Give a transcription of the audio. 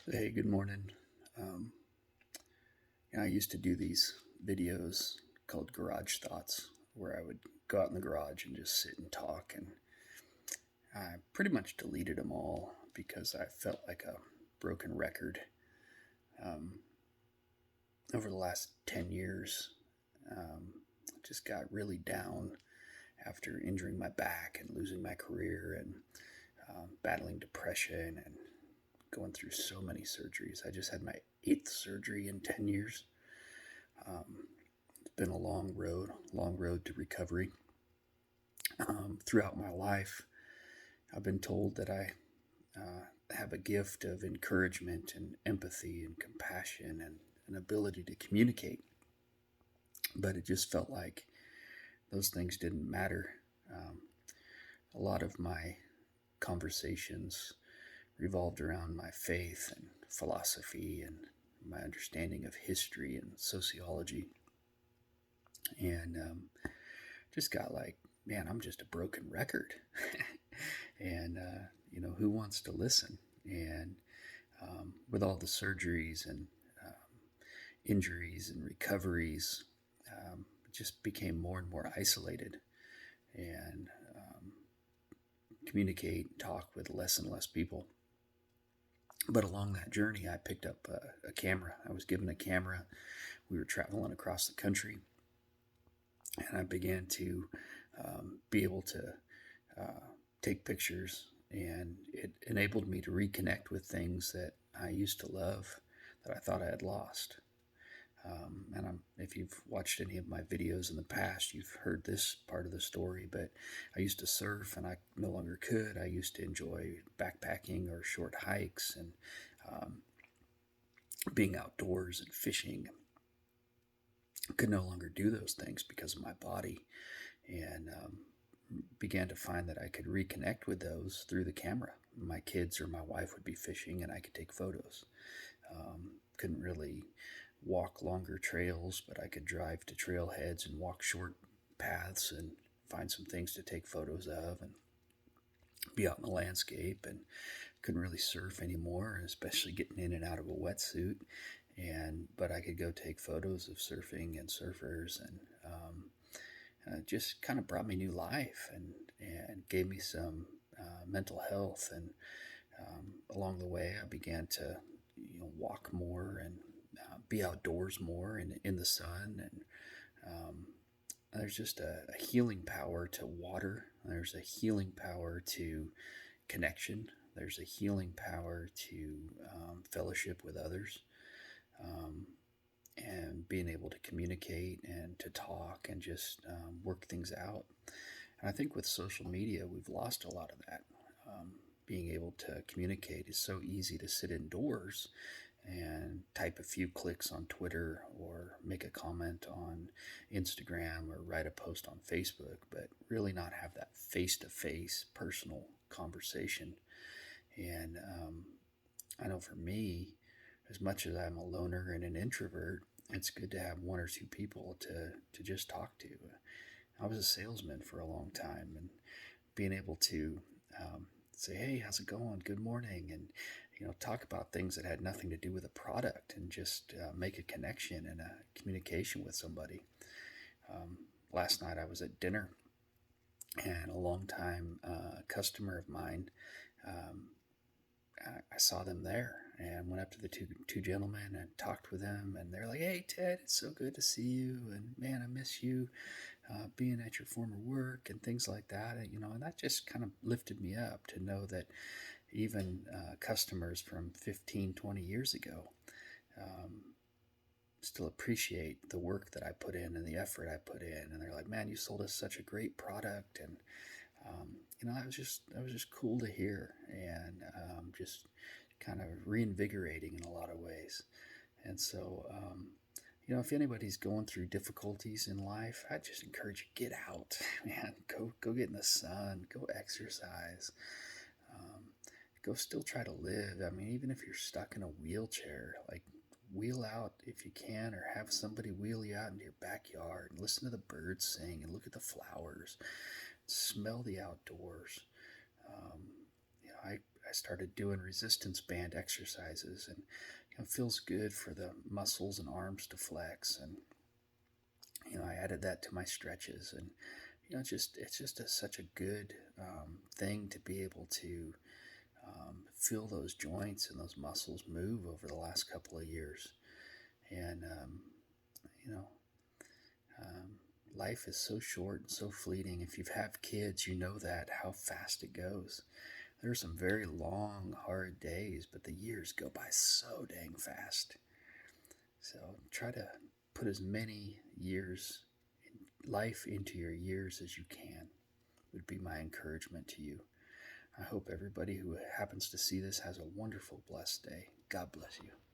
Hey, good morning. Um, I used to do these videos called Garage Thoughts, where I would go out in the garage and just sit and talk. And I pretty much deleted them all because I felt like a broken record. Um, Over the last 10 years, just got really down after injuring my back and losing my career and battling depression and going through so many surgeries. I just had my eighth surgery in 10 years. It's been a long road to recovery. Throughout my life, I've been told that I have a gift of encouragement and empathy and compassion and an ability to communicate, but it just felt like those things didn't matter. Um, a lot of my conversations revolved around my faith and philosophy and my understanding of history and sociology, and just got like, man, I'm just a broken record. And who wants to listen? And with all the surgeries and injuries and recoveries, it just became more and more isolated, and communicate and talk with less and less people. But along that journey, I picked up a camera. I was given a camera. We were traveling across the country, and I began to be able to uh, take pictures, and it enabled me to reconnect with things that I used to love that I thought I had lost. If you've watched any of my videos in the past, you've heard this part of the story. But I used to surf, and I no longer could. I used to enjoy backpacking or short hikes and um, being outdoors and fishing. I could no longer do those things because of my body, and began to find that I could reconnect with those through the camera. My kids or my wife would be fishing, and I could take photos. Couldn't really walk longer trails, but I could drive to trailheads and walk short paths and find some things to take photos of and be out in the landscape. And couldn't really surf anymore, especially getting in and out of a wetsuit. But I could go take photos of surfing and surfers, and just kind of brought me new life and gave me some mental health. And along the way, I began to walk more and be outdoors more and in the sun. And there's just a healing power to water. There's a healing power to connection. There's a healing power to fellowship with others, um, and being able to communicate and to talk and just work things out. And I think with social media, we've lost a lot of that. Being able to communicate is so easy to sit indoors and type a few clicks on Twitter or make a comment on Instagram or write a post on Facebook, but really not have that face to face personal conversation. And I know for me, as much as I'm a loner and an introvert, it's good to have one or two people to just talk to. I was a salesman for a long time, and being able to say, "Hey, how's it going? Good morning," and talk about things that had nothing to do with a product, and just make a connection and a communication with somebody. Last night I was at dinner, and a longtime customer of mine, um, I saw them there and went up to the two gentlemen and talked with them, and they're like, "Hey, Ted, it's so good to see you, and man, I miss you, being at your former work," and things like that. And that just kind of lifted me up to know that even customers from 15, 20 years ago um, still appreciate the work that I put in and the effort I put in. And they're like, "Man, you sold us such a great product." And that was just cool to hear, and just kind of reinvigorating in a lot of ways. And so, if anybody's going through difficulties in life, I just encourage you, get out, man. Go get in the sun. Go exercise. Um, Go still try to live. I mean, even if you're stuck in a wheelchair, like, wheel out if you can, or have somebody wheel you out into your backyard and listen to the birds sing and look at the flowers, smell the outdoors. Um, I I started doing resistance band exercises, and it feels good for the muscles and arms to flex. And I added that to my stretches, and it's just such a good thing to be able to feel those joints and those muscles move over the last couple of years. And you know, um, life is so short and so fleeting. If you've have kids, you know that how fast it goes. There are some very long, hard days, but the years go by so dang fast. So try to put as many years in life into your years as you can, would be my encouragement to you. I hope everybody who happens to see this has a wonderful, blessed day. God bless you.